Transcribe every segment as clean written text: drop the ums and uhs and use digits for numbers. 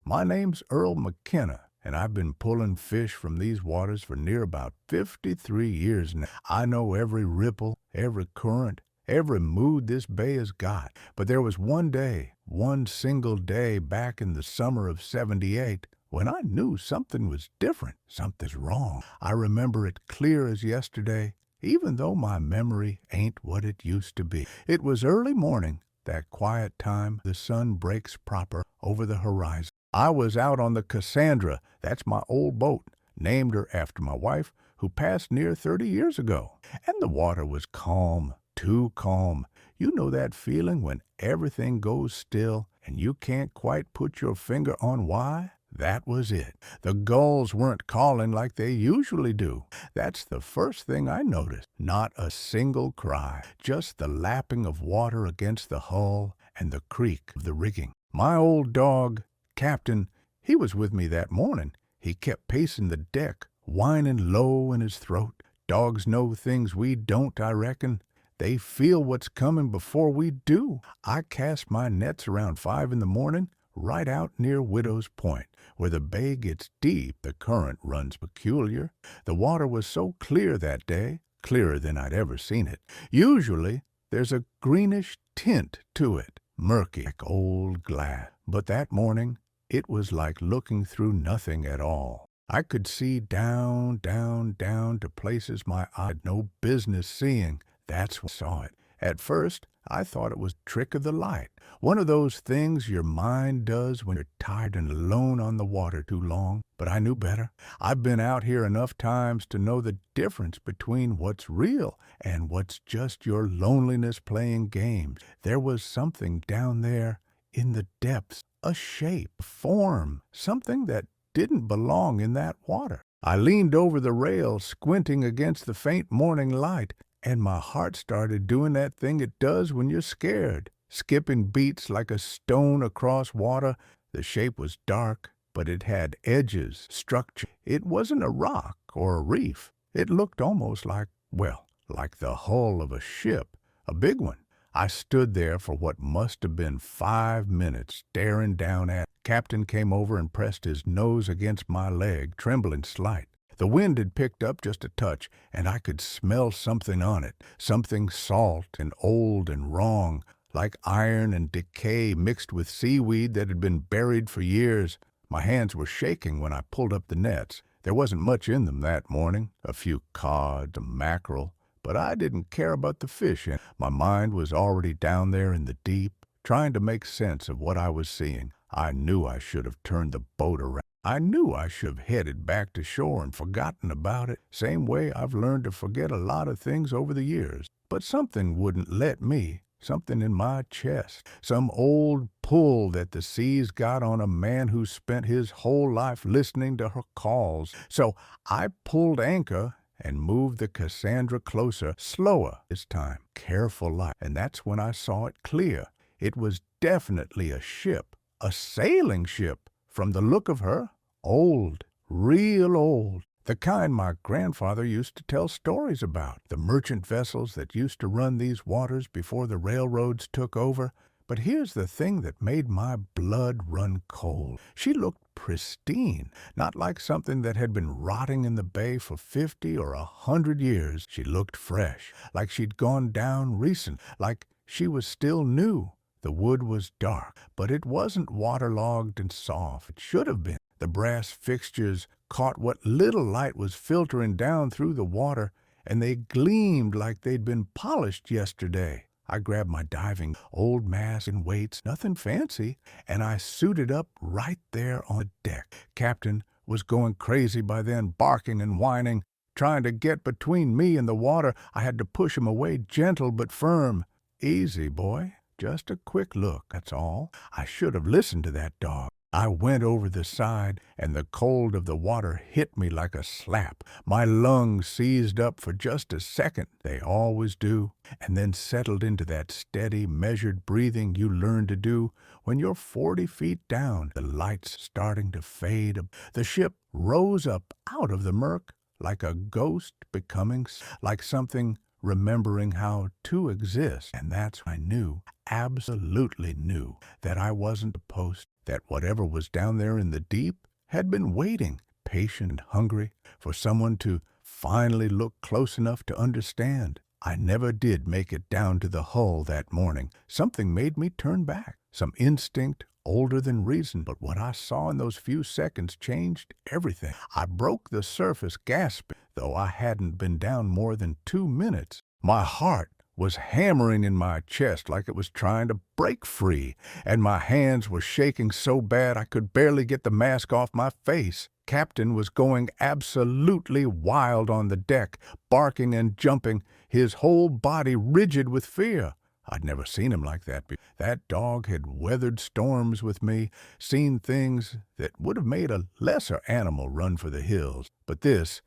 My name's Earl McKenna, and I've been pulling fish from these waters for near about 53 years now. I know every ripple, every current, every mood this bay has got. But there was one day, one single day back in the summer of '78, when I knew something was different, something's wrong. I remember it clear as yesterday, even though my memory ain't what it used to be. It was early morning, that quiet time the sun breaks proper over the horizon. I was out on the Cassandra, that's my old boat, named her after my wife, who passed near 30 years ago. And the water was calm, too calm. You know that feeling when everything goes still and you can't quite put your finger on why? That was it. The gulls weren't calling like they usually do. That's the first thing I noticed. Not a single cry, just the lapping of water against the hull and the creak of the rigging. My old dog, Captain, he was with me that morning. He kept pacing the deck, whining low in his throat. Dogs know things we don't, I reckon. They feel what's coming before we do. I cast my nets around 5 in the morning, right out near Widow's Point, where the bay gets deep, the current runs peculiar. The water was so clear that day, clearer than I'd ever seen it. Usually, there's a greenish tint to it, murky like old glass. But that morning, it was like looking through nothing at all. I could see down, down, down to places my eye had no business seeing. That's when I saw it. At first, I thought it was a trick of the light, one of those things your mind does when you're tired and alone on the water too long. But I knew better. I've been out here enough times to know the difference between what's real and what's just your loneliness playing games. There was something down there in the depths, a shape, a form, something that didn't belong in that water. I leaned over the rail, squinting against the faint morning light, and my heart started doing that thing it does when you're scared, skipping beats like a stone across water. The shape was dark, but it had edges, structure. It wasn't a rock or a reef. It looked almost like, well, like the hull of a ship, a big one. I stood there for what must have been 5 minutes, staring down at it. Captain came over and pressed his nose against my leg, trembling slight. The wind had picked up just a touch, and I could smell something on it, something salt and old and wrong, like iron and decay mixed with seaweed that had been buried for years. My hands were shaking when I pulled up the nets. There wasn't much in them that morning, a few cod, a mackerel, but I didn't care about the fish, and my mind was already down there in the deep, trying to make sense of what I was seeing. I knew I should have turned the boat around. I knew I should have headed back to shore and forgotten about it, same way I've learned to forget a lot of things over the years. But something wouldn't let me, something in my chest, some old pull that the seas got on a man who spent his whole life listening to her calls. So I pulled anchor and moved the Cassandra closer, slower this time, careful like. And that's when I saw it clear. It was definitely a ship, a sailing ship, from the look of her. Old, real old, the kind my grandfather used to tell stories about, the merchant vessels that used to run these waters before the railroads took over. But here's the thing that made my blood run cold. She looked pristine, not like something that had been rotting in the bay for 50 or 100 years. She looked fresh, like she'd gone down recent, like she was still new. The wood was dark, but it wasn't waterlogged and soft. It should have been. The brass fixtures caught what little light was filtering down through the water, and they gleamed like they'd been polished yesterday. I grabbed my diving, old mask and weights, nothing fancy, and I suited up right there on the deck. Captain was going crazy by then, barking and whining, trying to get between me and the water. I had to push him away, gentle but firm. Easy, boy. Just a quick look, that's all. I should have listened to that dog. I went over the side, and the cold of the water hit me like a slap. My lungs seized up for just a second, they always do, and then settled into that steady, measured breathing you learn to do when you're 40 feet down, the lights starting to fade. The ship rose up out of the murk like a ghost becoming, like something remembering how to exist. And that's when I knew, absolutely knew, that I wasn't supposed that whatever was down there in the deep had been waiting, patient and hungry, for someone to finally look close enough to understand. I never did make it down to the hull that morning. Something made me turn back, some instinct older than reason, but what I saw in those few seconds changed everything. I broke the surface gasping, though I hadn't been down more than 2 minutes. My heart was hammering in my chest like it was trying to break free, and my hands were shaking so bad I could barely get the mask off my face. Captain was going absolutely wild on the deck, barking and jumping, his whole body rigid with fear. I'd never seen him like that before. That dog had weathered storms with me, seen things that would have made a lesser animal run for the hills. But this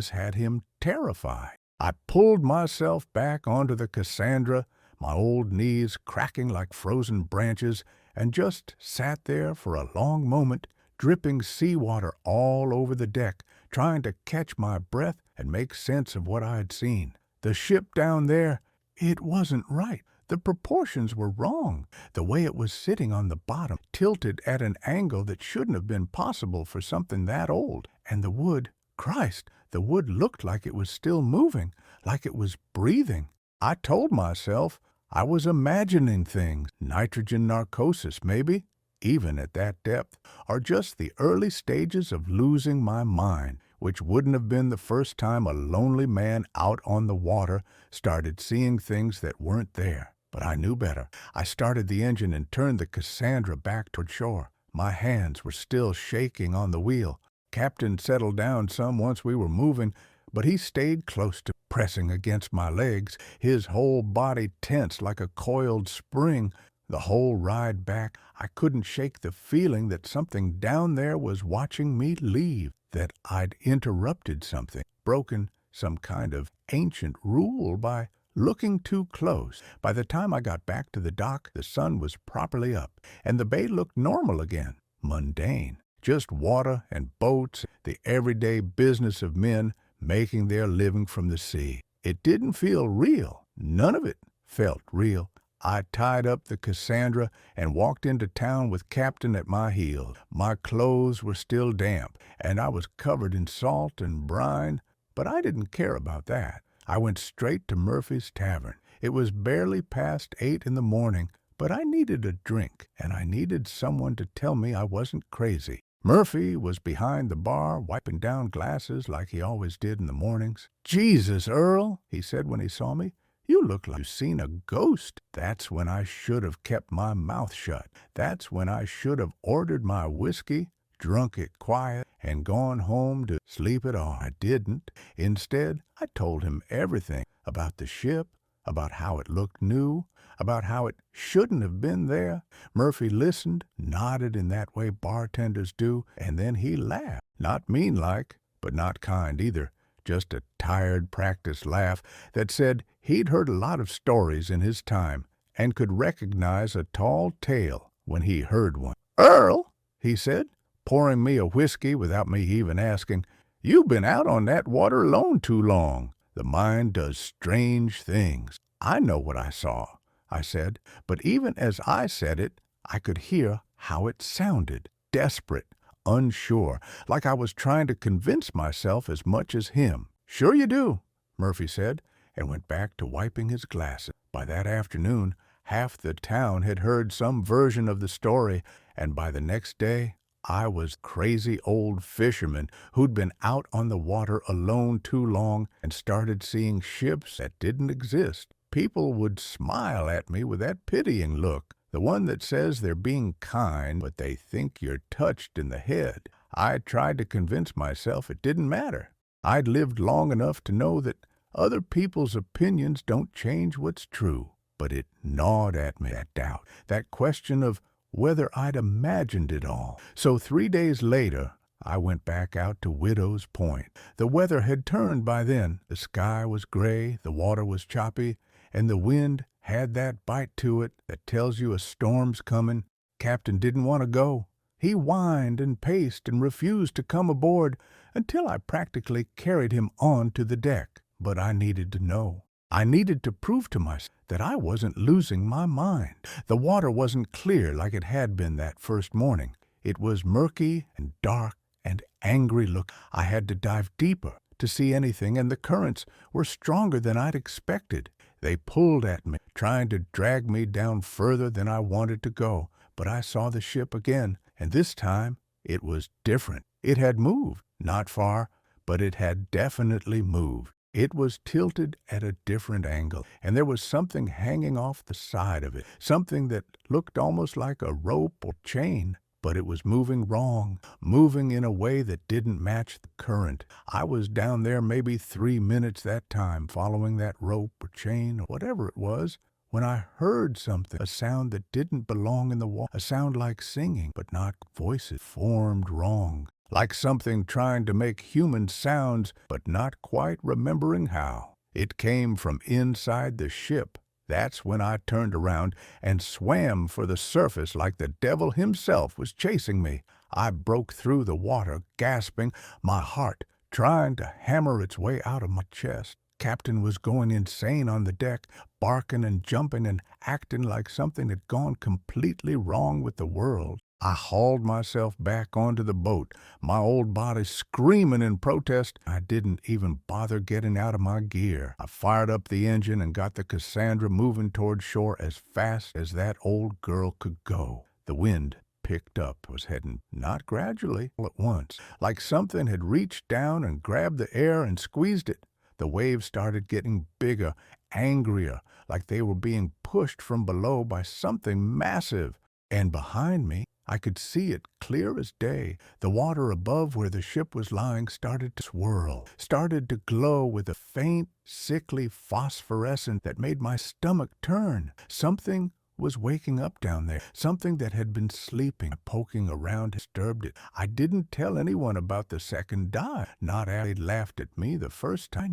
had him terrified. I pulled myself back onto the Cassandra, my old knees cracking like frozen branches, and just sat there for a long moment, dripping seawater all over the deck, trying to catch my breath and make sense of what I'd seen. The ship down there, it wasn't right. The proportions were wrong. The way it was sitting on the bottom, tilted at an angle that shouldn't have been possible for something that old. And the wood, Christ, the wood looked like it was still moving, like it was breathing. I told myself I was imagining things, nitrogen narcosis maybe, even at that depth, or just the early stages of losing my mind, which wouldn't have been the first time a lonely man out on the water started seeing things that weren't there. But I knew better. I started the engine and turned the Cassandra back toward shore. My hands were still shaking on the wheel. Captain settled down some once we were moving, but he stayed close to pressing against my legs, his whole body tense like a coiled spring. The whole ride back, I couldn't shake the feeling that something down there was watching me leave, that I'd interrupted something, broken some kind of ancient rule by looking too close. By the time I got back to the dock, the sun was properly up, and the bay looked normal again, mundane. Just water and boats, the everyday business of men making their living from the sea. It didn't feel real. None of it felt real. I tied up the Cassandra and walked into town with Captain at my heels. My clothes were still damp, and I was covered in salt and brine, but I didn't care about that. I went straight to Murphy's Tavern. It was barely past 8 in the morning, but I needed a drink, and I needed someone to tell me I wasn't crazy. Murphy was behind the bar, wiping down glasses like he always did in the mornings. "Jesus, Earl," he said when he saw me, "you look like you've seen a ghost." That's when I should have kept my mouth shut. That's when I should have ordered my whiskey, drunk it quiet, and gone home to sleep it off. I didn't. Instead, I told him everything about the ship, about how it looked new, about how it shouldn't have been there. Murphy listened, nodded in that way bartenders do, and then he laughed. Not mean-like, but not kind either. Just a tired, practiced laugh that said he'd heard a lot of stories in his time and could recognize a tall tale when he heard one. "Earl," he said, pouring me a whiskey without me even asking, "you've been out on that water alone too long. The mind does strange things." "I know what I saw," I said, but even as I said it, I could hear how it sounded. Desperate, unsure, like I was trying to convince myself as much as him. "Sure you do," Murphy said, and went back to wiping his glasses. By that afternoon, half the town had heard some version of the story, and by the next day, I was crazy old fisherman who'd been out on the water alone too long and started seeing ships that didn't exist. People would smile at me with that pitying look, the one that says they're being kind, but they think you're touched in the head. I tried to convince myself it didn't matter. I'd lived long enough to know that other people's opinions don't change what's true. But it gnawed at me, that doubt, that question of whether I'd imagined it all. So 3 days later, I went back out to Widow's Point. The weather had turned by then. The sky was gray, the water was choppy, and the wind had that bite to it that tells you a storm's coming. Captain didn't want to go. He whined and paced and refused to come aboard until I practically carried him on to the deck. But I needed to know. I needed to prove to myself that I wasn't losing my mind. The water wasn't clear like it had been that first morning. It was murky and dark and angry look. I had to dive deeper to see anything, and the currents were stronger than I'd expected. They pulled at me, trying to drag me down further than I wanted to go. But I saw the ship again, and this time it was different. It had moved, not far, but it had definitely moved. It was tilted at a different angle, and there was something hanging off the side of it, something that looked almost like a rope or chain. But it was moving wrong, moving in a way that didn't match the current. I was down there maybe 3 minutes that time, following that rope or chain or whatever it was, when I heard something, a sound that didn't belong in the water, a sound like singing, but not voices, formed wrong, like something trying to make human sounds, but not quite remembering how. It came from inside the ship. That's when I turned around and swam for the surface like the devil himself was chasing me. I broke through the water, gasping, my heart trying to hammer its way out of my chest. Captain was going insane on the deck, barking and jumping and acting like something had gone completely wrong with the world. I hauled myself back onto the boat, my old body screaming in protest. I didn't even bother getting out of my gear. I fired up the engine and got the Cassandra moving toward shore as fast as that old girl could go. The wind picked up, was heading not gradually, all at once, like something had reached down and grabbed the air and squeezed it. The waves started getting bigger, angrier, like they were being pushed from below by something massive. And behind me, I could see it clear as day. The water above where the ship was lying started to swirl, started to glow with a faint, sickly phosphorescence that made my stomach turn. Something was waking up down there, something that had been sleeping, poking around, disturbed it. I didn't tell anyone about the second dive, not after they'd laughed at me the first time. I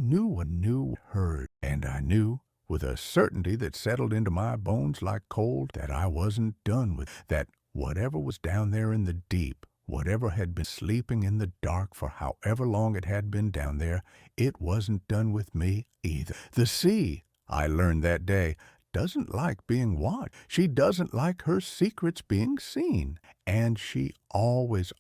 knew, heard, and I knew with a certainty that settled into my bones like cold that I wasn't done with, that whatever was down there in the deep, whatever had been sleeping in the dark for however long it had been down there, it wasn't done with me either. The sea, I learned that day, doesn't like being watched. She doesn't like her secrets being seen. And she always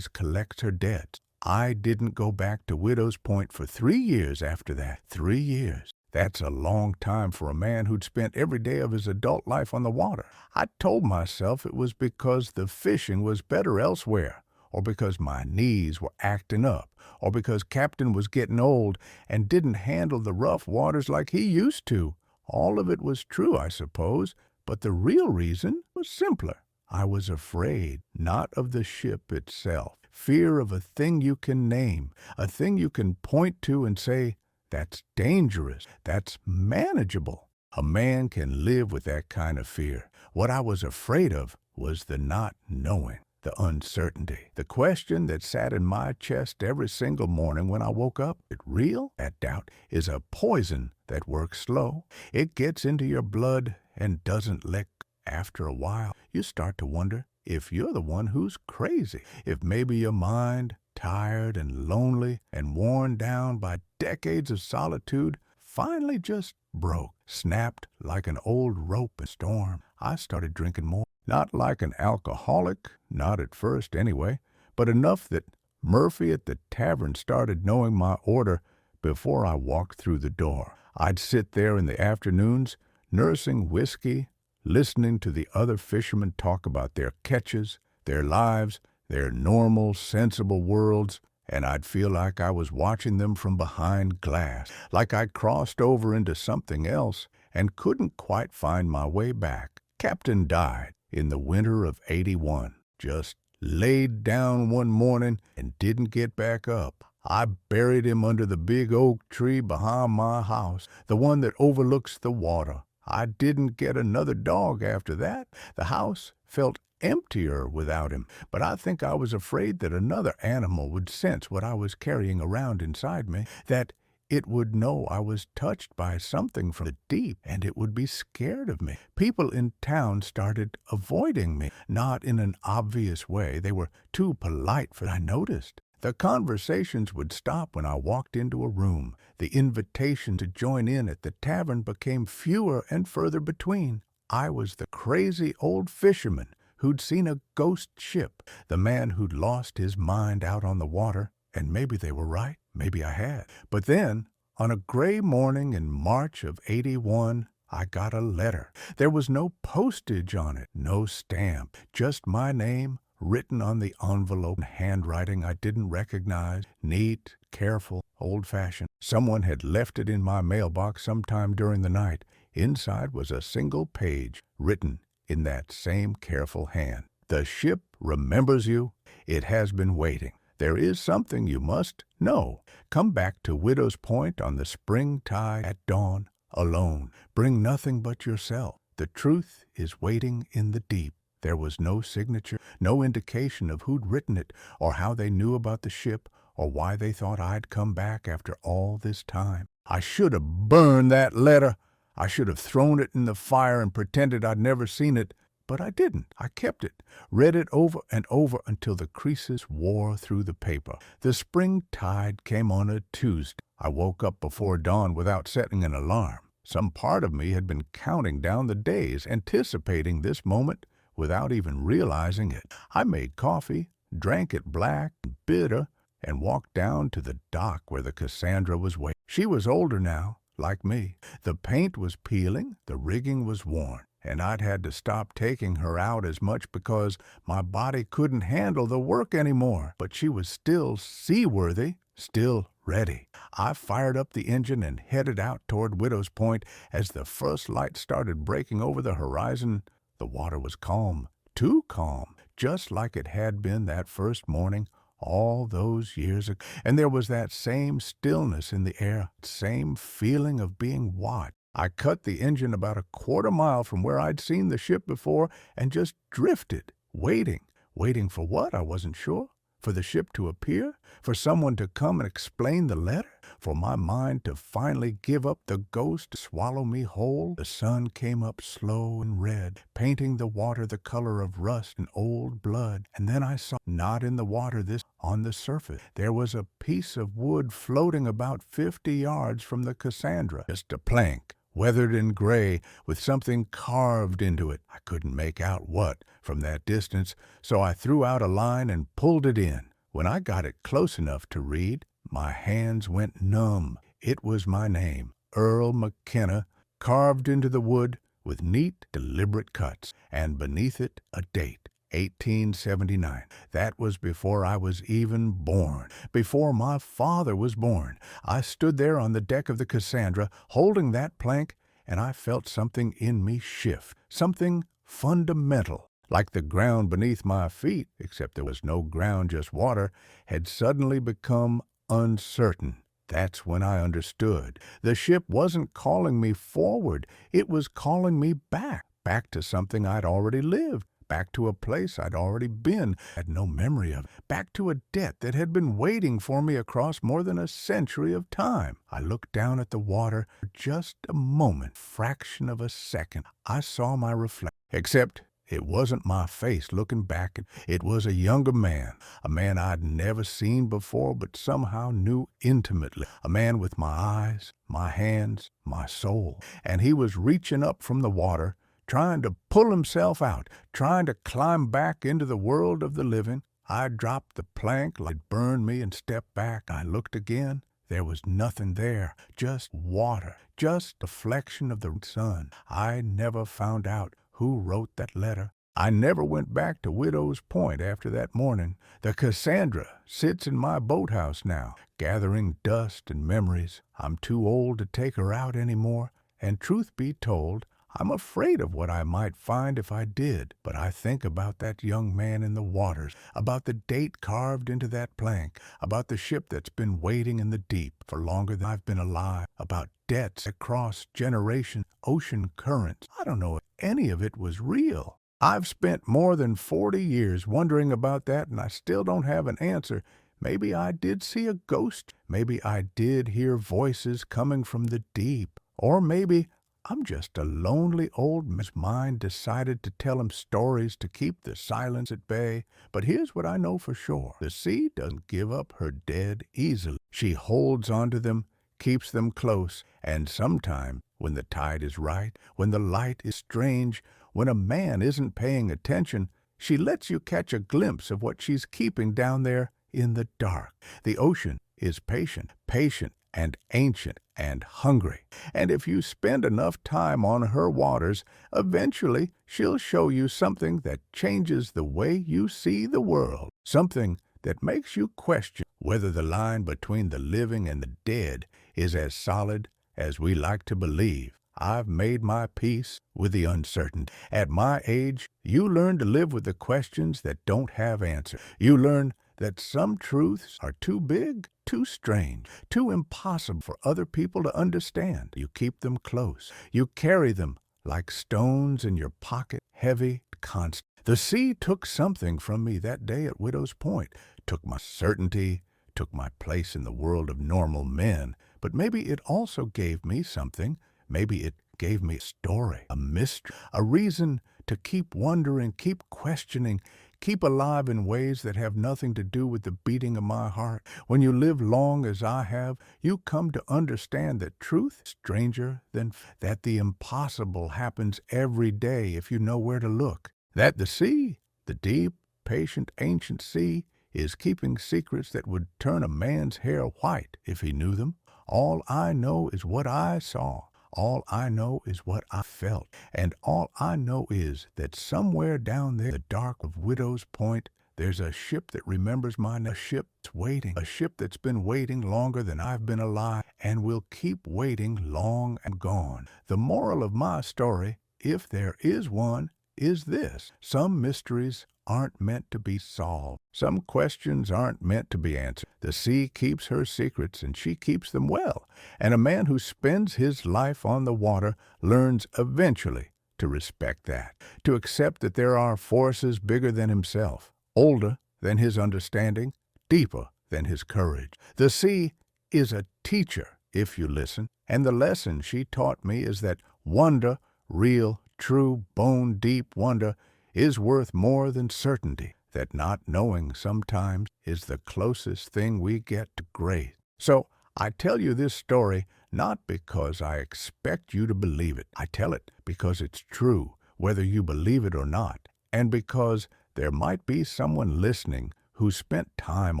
collects her debts. I didn't go back to Widow's Point for 3 years after that. 3 years. That's a long time for a man who'd spent every day of his adult life on the water. I told myself it was because the fishing was better elsewhere, or because my knees were acting up, or because Captain was getting old and didn't handle the rough waters like he used to. All of it was true, I suppose, but the real reason was simpler. I was afraid, not of the ship itself. Fear of a thing you can name, a thing you can point to and say, that's dangerous, that's manageable. A man can live with that kind of fear. What I was afraid of was the not knowing, the uncertainty, the question that sat in my chest every single morning when I woke up. Is it real? That doubt is a poison that works slow. It gets into your blood and doesn't let go. After a while, you start to wonder if you're the one who's crazy, if maybe your mind, tired and lonely and worn down by decades of solitude, finally just broke, snapped like an old rope in a storm. I started drinking more. Not like an alcoholic, not at first anyway, but enough that Murphy at the tavern started knowing my order before I walked through the door. I'd sit there in the afternoons, nursing whiskey, listening to the other fishermen talk about their catches, their lives, their normal, sensible worlds, and I'd feel like I was watching them from behind glass, like I'd crossed over into something else and couldn't quite find my way back. Captain died in the winter of '81, just laid down one morning and didn't get back up. I buried him under the big oak tree behind my house, the one that overlooks the water. I didn't get another dog after that. The house felt emptier without him, but I think I was afraid that another animal would sense what I was carrying around inside me, that it would know I was touched by something from the deep, and it would be scared of me. People in town started avoiding me, not in an obvious way. They were too polite for I noticed. The conversations would stop when I walked into a room. The invitation to join in at the tavern became fewer and further between. I was the crazy old fisherman who'd seen a ghost ship, the man who'd lost his mind out on the water, and maybe they were right, maybe I had. But then, on a gray morning in March of '81, I got a letter. There was no postage on it, no stamp, just my name written on the envelope in handwriting I didn't recognize, neat, careful, old-fashioned. Someone had left it in my mailbox sometime during the night. Inside was a single page, written in that same careful hand. The ship remembers you. It has been waiting. There is something you must know. Come back to Widow's Point on the spring tide at dawn, alone. Bring nothing but yourself. The truth is waiting in the deep. There was no signature, no indication of who'd written it, or how they knew about the ship, or why they thought I'd come back after all this time. I should have burned that letter. I should have thrown it in the fire and pretended I'd never seen it. But I didn't. I kept it, read it over and over until the creases wore through the paper. The spring tide came on a Tuesday. I woke up before dawn without setting an alarm. Some part of me had been counting down the days, anticipating this moment without even realizing it. I made coffee, drank it black and bitter, and walked down to the dock where the Cassandra was waiting. She was older now, like me. The paint was peeling, the rigging was worn, and I'd had to stop taking her out as much because my body couldn't handle the work anymore. But she was still seaworthy, still ready. I fired up the engine and headed out toward Widow's Point. As the first light started breaking over the horizon, the water was calm, too calm, just like it had been that first morning all those years ago. And there was that same stillness in the air, same feeling of being watched. I cut the engine about a quarter-mile from where I'd seen the ship before and just drifted, waiting. Waiting for what? I wasn't sure. For the ship to appear? For someone to come and explain the letter? For my mind to finally give up the ghost, to swallow me whole? The sun came up slow and red, painting the water the color of rust and old blood. And then I saw, not in the water this, on the surface, there was a piece of wood floating about 50 yards from the Cassandra. Just a plank, weathered and gray, with something carved into it. I couldn't make out what from that distance, so I threw out a line and pulled it in. When I got it close enough to read, my hands went numb. It was my name, Earl McKenna, carved into the wood with neat, deliberate cuts, and beneath it a date, 1879. That was before I was even born, before my father was born. I stood there on the deck of the Cassandra, holding that plank, and I felt something in me shift, something fundamental, like the ground beneath my feet, except there was no ground, just water, had suddenly become uncertain. That's when I understood. The ship wasn't calling me forward. It was calling me back, back to something I'd already lived, back to a place I'd already been, had no memory of, back to a debt that had been waiting for me across more than a century of time. I looked down at the water for just a moment, fraction of a second. I saw my reflection, except it wasn't my face looking back. It was a younger man, a man I'd never seen before but somehow knew intimately, a man with my eyes, my hands, my soul. And he was reaching up from the water, trying to pull himself out, trying to climb back into the world of the living. I dropped the plank like it burned me and stepped back. I looked again. There was nothing there, just water, just a reflection of the sun. I never found out who wrote that letter. I never went back to Widow's Point after that morning. The Cassandra sits in my boathouse now, gathering dust and memories. I'm too old to take her out anymore, and truth be told, I'm afraid of what I might find if I did. But I think about that young man in the waters, about the date carved into that plank, about the ship that's been waiting in the deep for longer than I've been alive, about debts across generations, ocean currents. I don't know if any of it was real. I've spent more than 40 years wondering about that, and I still don't have an answer. Maybe I did see a ghost. Maybe I did hear voices coming from the deep. Or maybe I'm just a lonely old man's mind decided to tell him stories to keep the silence at bay. But here's what I know for sure. The sea doesn't give up her dead easily. She holds onto them, keeps them close, and sometime, when the tide is right, when the light is strange, when a man isn't paying attention, she lets you catch a glimpse of what she's keeping down there in the dark. The ocean is patient, patient and ancient and hungry. And if you spend enough time on her waters, eventually she'll show you something that changes the way you see the world. Something that makes you question whether the line between the living and the dead is as solid as we like to believe. I've made my peace with the uncertainty. At my age, you learn to live with the questions that don't have answers. You learn that some truths are too big, too strange, too impossible for other people to understand. You keep them close. You carry them like stones in your pocket, heavy, constant. The sea took something from me that day at Widow's Point, took my certainty, took my place in the world of normal men, but maybe it also gave me something. Maybe it gave me a story, a mystery, a reason to keep wondering, keep questioning, keep alive in ways that have nothing to do with the beating of my heart. When you live long as I have, you come to understand that truth is stranger than that the impossible happens every day if you know where to look. That the sea, the deep, patient, ancient sea, is keeping secrets that would turn a man's hair white if he knew them. All I know is what I saw. All I know is what I felt, and all I know is that somewhere down there in the dark of Widow's Point, there's a ship that remembers my name, a ship that's waiting, a ship that's been waiting longer than I've been alive, and will keep waiting long and gone. The moral of my story, if there is one, is this: some mysteries aren't meant to be solved. Some questions aren't meant to be answered. The sea keeps her secrets, and she keeps them well. And a man who spends his life on the water learns eventually to respect that, to accept that there are forces bigger than himself, older than his understanding, deeper than his courage. The sea is a teacher, if you listen, and the lesson she taught me is that wonder, real, true, bone-deep wonder, is worth more than certainty, that not knowing sometimes is the closest thing we get to grace. So I tell you this story not because I expect you to believe it. I tell it because it's true, whether you believe it or not, and because there might be someone listening who's spent time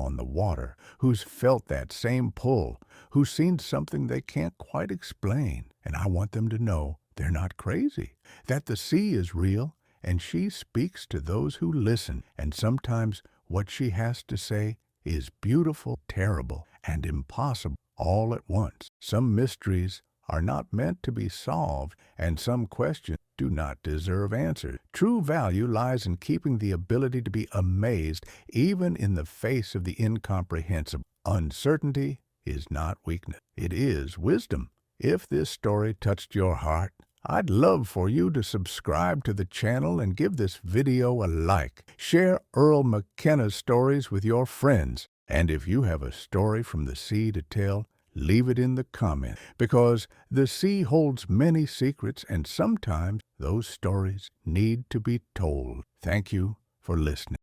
on the water, who's felt that same pull, who's seen something they can't quite explain, and I want them to know they're not crazy, that the sea is real, and she speaks to those who listen, and sometimes what she has to say is beautiful, terrible, and impossible all at once. Some mysteries are not meant to be solved, and some questions do not deserve answers. True value lies in keeping the ability to be amazed even in the face of the incomprehensible. Uncertainty is not weakness. It is wisdom. If this story touched your heart, I'd love for you to subscribe to the channel and give this video a like. Share Earl McKenna's stories with your friends. And if you have a story from the sea to tell, leave it in the comments, because the sea holds many secrets, and sometimes those stories need to be told. Thank you for listening.